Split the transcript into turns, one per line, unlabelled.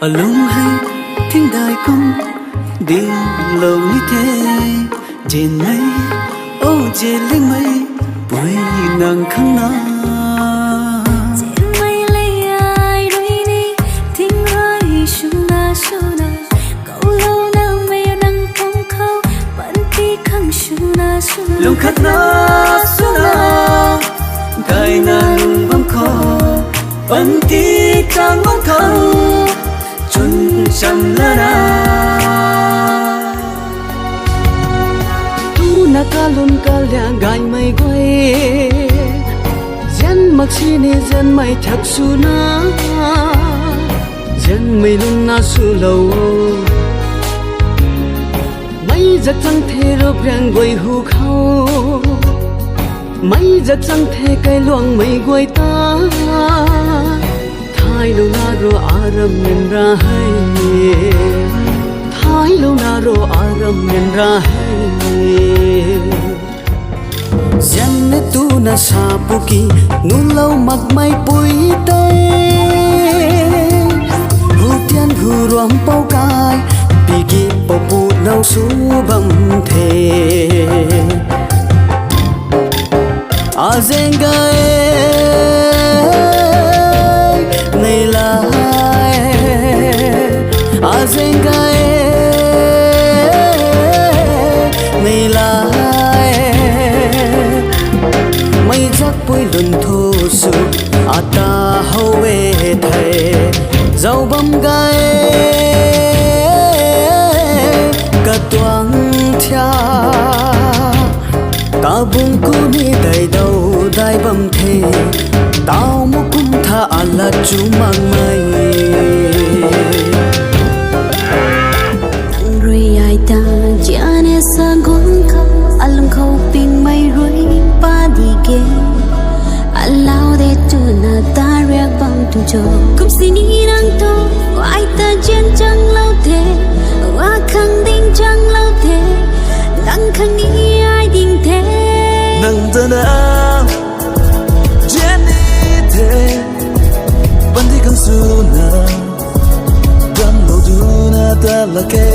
ở lung hay thinh đại công đi lâu như thế trên mây ô trên lên mây buổi nàng khăng na
trên mây lấy ai đôi đi thinh hơi suna cậu lâu nào mây nắng không khâu vẫn đi khăng suna
lung khát na suna cài nàng bấm kho vẫn đi trang ngón khâu chun chăm la na
tu na kalun kalya gai mai goi jan makchi ne jan mai thak su na jan mai lun na su lo mai jak chang the ro prang goi hu khau mai jak chang the kai luang mai goi ta thái lâu na ro aram men ra hai thái lâu na ro aram men ra hai
dân tu na sa puki nu lâu mặc mai pui tây hu tiên hu ruam pau kai pigi popu nau su bam the azengai nei lai azengai nei lai mai jak pui lun thu su ata howe thai zau bam gai ka tuang thia ka bung ku ni dai dau dai bam the tao mu kum tha ala chu mang mai
nang rui ai ta jane sa gon khâu alam khâu ping mai rui pa di ke allow de tu na ta ria bam tu jo kum sini nang to ai ta jen chang lâu thế wa khang ding chang lâu thế nang khang ni ai ding thế
nang ta na jenny thế bandi kang su na gam lo du na ta la ke